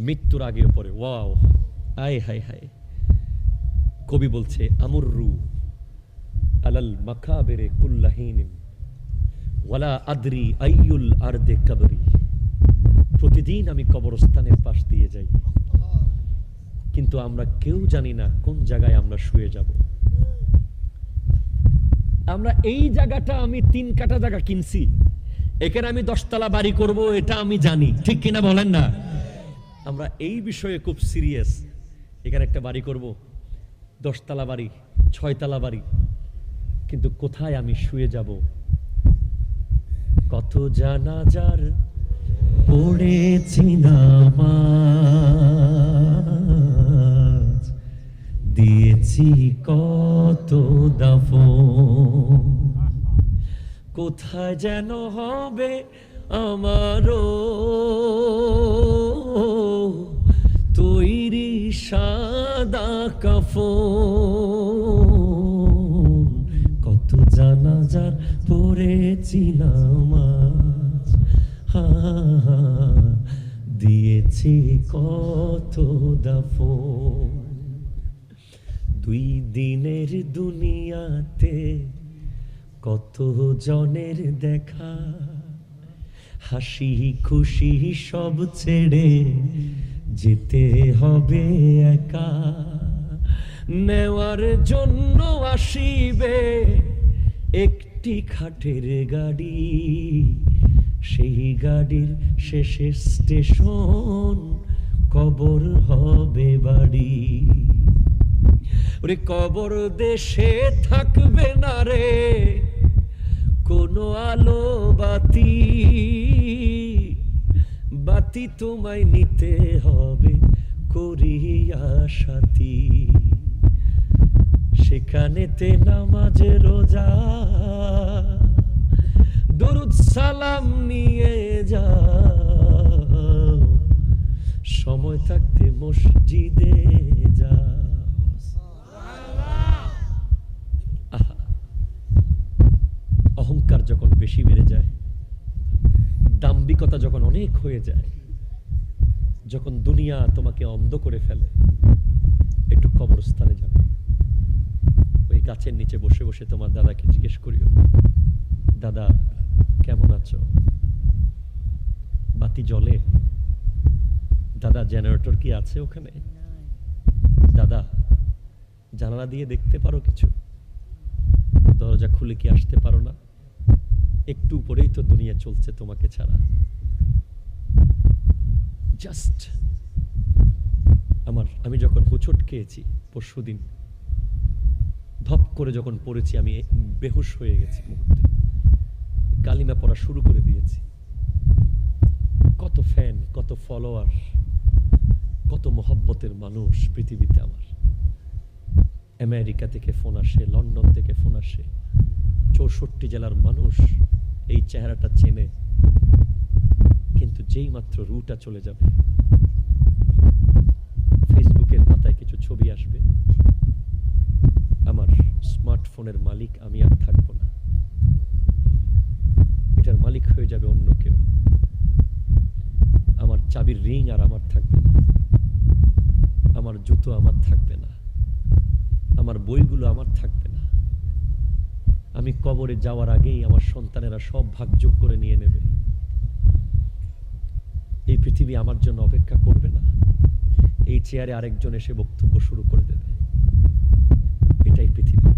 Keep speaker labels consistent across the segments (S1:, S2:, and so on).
S1: মৃত্যুর আগেও পড়ে। ওয়াও, আয় হায় হায়। কবি বলছে, আমুররু আলাল মাকাবিরে কুল্লাহিনিন ওয়ালা আদরি আইয়ুল আরদে কবরি। প্রতিদিন আমি কবরস্থানের পাশ দিয়ে যাই, কিন্তু আমরা কেউ জানি না কোন জায়গায় আমরা শুয়ে যাব। আমরা এই জায়গাটা, আমি 3 কাঠা জায়গা কিনছি, এখানে আমি 10 তলা বাড়ি করব, এটা আমি জানি, ঠিক কিনা বলেন না? আমরা এই বিষয়ে খুব সিরিয়াস। এখানে একটা বাড়ি করব, 10 তলা বাড়ি, 6 তলা বাড়ি, কিন্তু কোথায় আমি শুয়ে যাব? কত জানাজার পড়েছি নামাজ, দিয়েছি কত দাফন, কোথায় যেন হবে আমারও তৈরি সাদা কাফন। কত জানাজার পড়েছি নামাজ, দিয়েছি কত দাফন। 2 দিনের দুনিয়াতে কত জনের দেখা, হাসি খুশি সব ছেড়ে যেতে হবে একা। নেওয়ার জন্য আসিবে একটি খাটের গাড়ি, সেই গাড়ির শেষে স্টেশন, কবর হবে বাড়ি। ওরে কবর দেশে থাকবে না রে কোনো আলো বাতি, বাতি তোমায় নিতে হবে করিয়া সাথী। সেখানেতে নামাজ রোজা দরুদ সালাম নিয়ে যাও, সময় থাকতে মসজিদে যা। অহংকার যখন বেশি বেড়ে যায়, দাম্ভিকতা যখন অনেক হয়ে যায়, যখন দুনিয়া তোমাকে অন্ধ করে ফেলে, একটু কবরস্থানে যাবে। ওই গাছের নিচে বসে বসে তোমার দাদাকে জিজ্ঞেস করিও, দাদা কেমন আছো? বাতি জ্বলে? দাদা জেনারেটর কি আছে ওখানে? দাদা জানালা দিয়ে দেখতে পারো কিছু? দরজা খুলে কি আসতে পারো না? একটু উপরেই তো দুনিয়া চলছে তোমাকে ছাড়া। জাস্ট আমি যখন হোঁচট খেয়েছি পরশুদিন, ধপ করে যখন পড়েছি, আমি বেহুশ হয়ে গেছি মুহূর্তে। কালিমা পড়া শুরু করে দিয়েছি। কত ফ্যান, কত ফলোয়ার, কত মহব্বতের মানুষ পৃথিবীতে আমার। আমেরিকা থেকে ফোন আসে, লন্ডন থেকে ফোন আসে, 64 জেলার মানুষ এই চেহারাটা চেনে, কিন্তু যেই মাত্র রুটা চলে যাবে, ফেসবুকের পাতায় কিছু ছবি আসবে, আমার স্মার্টফোনের মালিক আমি আর থাকবো না, এটার মালিক হয়ে যাবে অন্য কেউ। আমার চাবির রিং আর আমার থাকবে না, আমার জুতো আমার থাকবে না, আমার বইগুলো আমার থাকবে না। আমি কবরে যাওয়ার আগেই আমার সন্তানেরা সব ভাগযোগ করে নিয়ে নেবে। এই পৃথিবী আমার জন্য অপেক্ষা করবে না। এই চেয়ারে আরেকজন এসে বক্তব্য শুরু করে দেবে। এটাই পৃথিবী।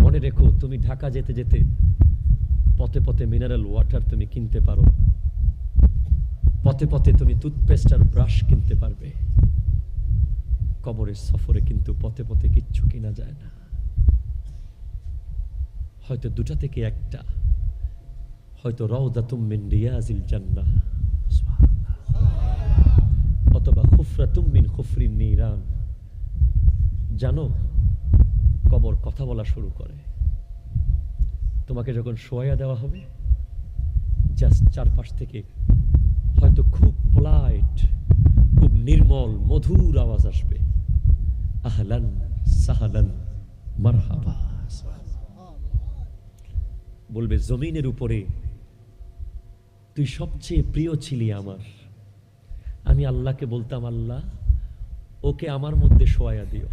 S1: মনে রেখো, তুমি ঢাকা যেতে যেতে পথে পথে মিনারেল ওয়াটার তুমি কিনতে পারো, পথে পথে তুমি টুথপেস্ট আর ব্রাশ কিনতে পারবে। কবরের সফরে কিন্তু পথে পথে কিচ্ছু কিনা যায় না। হয়তো দুটা থেকে একটা, হয়তো রাউদাতুম মিন রিয়াজিল জান্নাহ, অথবা খুফরাতুম মিন খুফরিন নিরান। জানো, কবর কথা বলা শুরু করে। তোমাকে যখন শোয়া দেওয়া হবে, জাস্ট চারপাশ থেকে হয়তো খুব পোলাইট, খুব নির্মল মধুর আওয়াজ আসবে, আহলান সাহলান মারহাবা। বলবে, জমিনের উপরে তুই সবচেয়ে প্রিয় ছিলি আমার, আমি আল্লাহকে বলতাম, আল্লাহ ওকে আমার মধ্যে শোয়া দিও।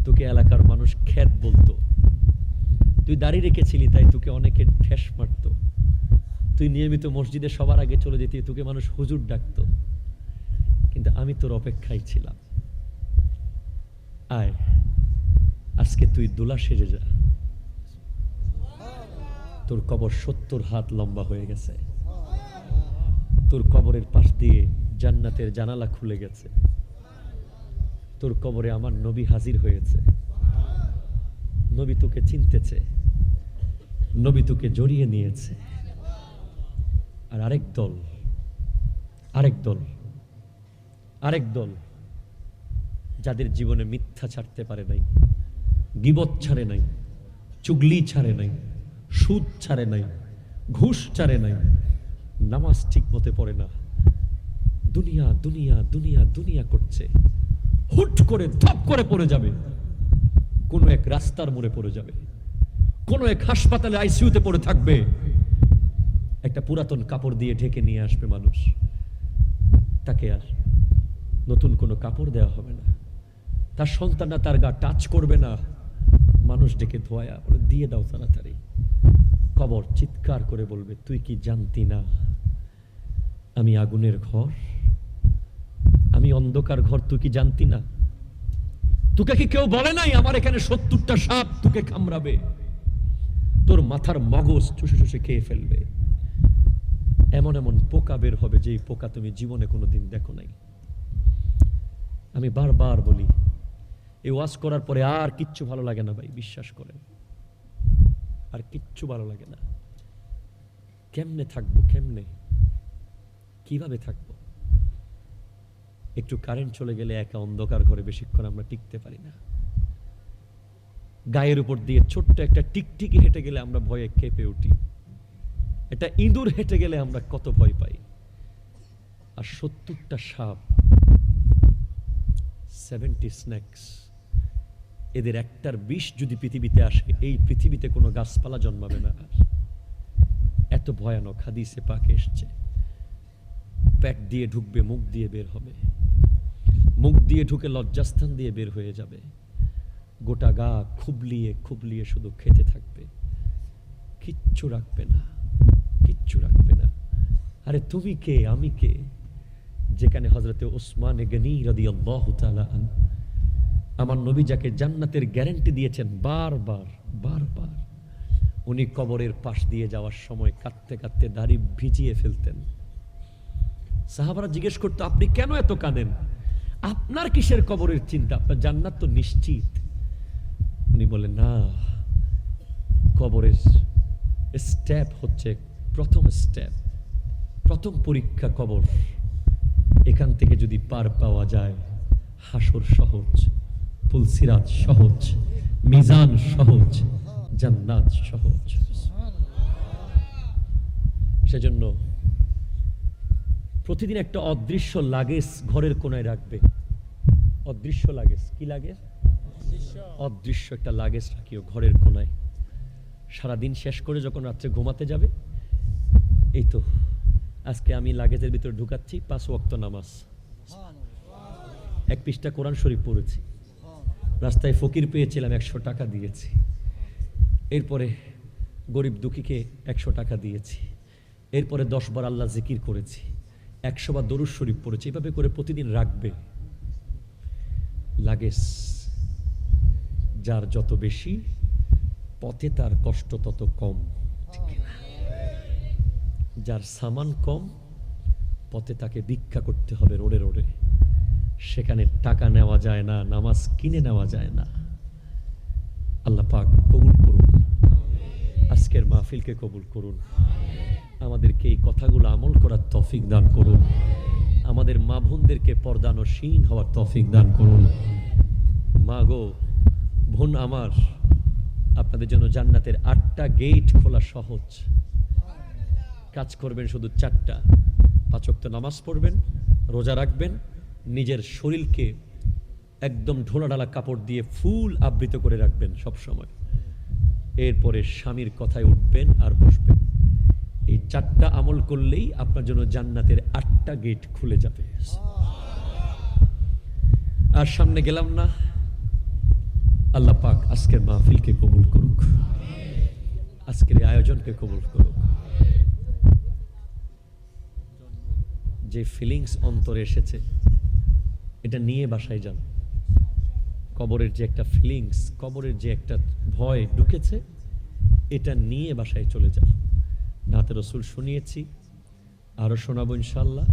S1: তোকে এলাকার মানুষ খ্যাত বলতো, তুই দাঁড়িয়ে রেখেছিলি তাই তোকে অনেকে ঠেস মারতো, তুই নিয়মিত মসজিদে সবার আগে চলে যেতি, তোকে মানুষ হুজুর ডাকতো, কিন্তু আমি তোর অপেক্ষায় ছিলাম। আয় আজকে তুই দোলা সেজে যা, তোর কবর 70 হাত লম্বা হয়ে গেছে, তোর কবরের পাশ দিয়ে জান্নাতের জানালা খুলে গেছে, তোর কবরে আমার নবী হাজির হয়েছে, নবী তোকে চিনতেছে, নবী তোকে জড়িয়ে নিয়েছে। আর আরেক দল যাদের জীবনে মিথ্যা ছাড়তে পারে নাই, গীবত ছাড়ে নাই, চুগলি ছাড়ে নাই, সুদ ছাড়ে নাই, ঘুষ ছাড়ে নাই, নামাজ ঠিক মতে পড়ে না, দুনিয়া দুনিয়া দুনিয়া দুনিয়া করছে, হুট করে ধপ করে পড়ে যাবে, কোনো এক রাস্তার মোড়ে পড়ে যাবে, কোনো এক হাসপাতালে আইসিইউতে পড়ে থাকবে, একটা পুরাতন কাপড় দিয়ে ঢেকে নিয়ে আসবে মানুষ, তাকে আর নতুন কোনো কাপড় দেওয়া হবে না, তার সন্তানরা তার গা টাচ করবে না, মানুষ ডেকে ধোয়া দিয়ে দাও তাড়াতাড়ি। কবর চিৎকার করে বলবে, তুই কি জানতি না আমি আগুনের ঘর, আমি অন্ধকার ঘর, তুই কি জানতি না? তোকে কি কেউ বলে নাই আমার এখানে 70টা সাপ তোকে কামড়াবে, তোর মাথার মগজ চুষে চুষে খেয়ে ফেলবে, এমন এমন পোকা বের হবে যেই পোকা তুমি জীবনে কোনোদিন দেখো নাই। আমি বারবার বলি, এই ওয়াজ করার পরে আর কিচ্ছু ভালো লাগে না ভাই, বিশ্বাস করেন, আর কিচ্ছু ভালো লাগে না। কেমনে থাকবো, কেমনে, কিভাবে থাকবো? একটু কারেন্ট চলে গেলে একা অন্ধকার ঘরে বেশিক্ষণ আমরা টিকতে পারি না, গায়ের উপর দিয়ে ছোট্ট একটা টিকটিকি হেঁটে গেলে আমরা ভয়ে কেঁপে উঠি, একটা ইঁদুর হেঁটে গেলে আমরা কত ভয় পাই। আর 70টা সাপ, 70 স্নেকস, এদের একটার বিষ যদি পৃথিবীতে আসে, এই পৃথিবীতে কোনো গাছপালা জন্মাবে না। আর এত ভয়ানক, হাদিসে পাকে এসছে, পেট দিয়ে ঢুকবে, মুখ দিয়ে বের হবে, মুখ দিয়ে ঢুকে লজ্জাস্থান দিয়ে বের হয়ে যাবে, গোটা গা খুবলিয়ে খুবলিয়ে শুধু খেতে থাকবে, কিচ্ছু রাখবে না, কিচ্ছু রাখবে না। আরে তুমি কে, আমি কে? যেখানে হযরতে ওসমান গনি রাদিয়াল্লাহু তাআলা আনহু, আমার নবী যাকে জান্নাতের গ্যারান্টি দিয়েছেন বারবার বারবার, উনি কবরের পাশ দিয়ে যাওয়ার সময় কাঁদতে কাঁদতে দাড়ি ভিজিয়ে ফেলতেন। সাহাবারা জিজ্ঞেস করতো, আপনি কেন এত কাঁদেন? আপনার কিসের কবরের চিন্তা, আপনার জান্নাত তো নিশ্চিত। উনি বলেন, না, কবরের স্টেপ হচ্ছে প্রথম স্টেপ, প্রথম পরীক্ষা কবর। এখান থেকে যদি পার পাওয়া যায়, হাসর সহজ, পুলসিরাত সহজ, মিজান সহজ, জান্নাত সহজ। সেজন্য প্রতিদিন একটা অদৃশ্য লাগেজ ঘরের কোনায় রাখবে। অদৃশ্য লাগেজ, কি লাগেজ? অদৃশ্য একটা লাগেজ রাখিও ঘরের কোনায়। সারাদিন শেষ করে যখন রাত্রে ঘুমাতে যাবে, এই তো আজকে আমি লাগেজের ভিতরে ঢুকাচ্ছি 5 ওয়াক্ত নামাজ, 1 পৃষ্ঠা কোরআন শরীফ পড়েছি, রাস্তায় ফকির পেয়েছিলাম 100 টাকা দিয়েছি, এরপরে গরিব দুঃখীকে 100 টাকা দিয়েছি, এরপরে 10 বার আল্লাহ জিকির করেছি, 100 বার দরুদ শরীফ পড়েছি। এভাবে করে প্রতিদিন রাখবে। লাগেজ যার যত বেশি, পথে তার কষ্ট তত কম, ঠিক না? যার সামান কম, পথে তাকে ভিক্ষা করতে হবে রোডে রোডে। সেখানে টাকা নেওয়া যায় না, নামাজ কিনে নেওয়া যায় না। আল্লাহ পাক কবুল করুন, আজকের মাহফিলকে কবুল করুন, আমাদেরকে এই কথাগুলো আমল করার তৌফিক দান করুন, আমাদের মা বোনদেরকে পর্দানশীন হওয়ার তৌফিক দান করুন। মা গো, বোন আমার, আপনাদের জন্য জান্নাতের 8টা গেট খোলা সহজ। কাজ করবেন শুধু 4টা, 5 ওয়াক্ত নামাজ পড়বেন, রোজা রাখবেন, নিজের শরীরকে একদম ঢোলাঢালা কাপড় দিয়ে ফুল আবৃত করে রাখবেন সব সময়। এরপরে স্বামীর কথায় উঠবেন আর বসবেন। এই 4টা আমল করলেই আপনার জন্য জান্নাতের 8টা গেট খুলে যাবে। আর সামনে গেলাম না। আল্লাহ পাক আজকের মাহফিলকে কবুল করুক, আজকের এই আয়োজনকে কবুল করুক। যে ফিলিংস অন্তরে এসেছে এটা নিয়ে বাসায় যান। কবরের যে একটা ফিলিংস, কবরের যে একটা ভয় ঢুকেছে, এটা নিয়ে বাসায় চলে যান। নাতে রসুল শুনিয়েছি, আরো শোনাবো ইনশাআল্লাহ।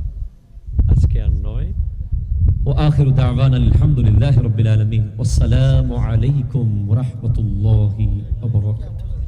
S1: আজকে আর নয়। ও আখিরু দাওয়ানা আলহামদুলিল্লাহি রাব্বিল আলামিন। আসসালামু আলাইকুম ওয়া রাহমাতুল্লাহি ওয়া বারাকাতুহু।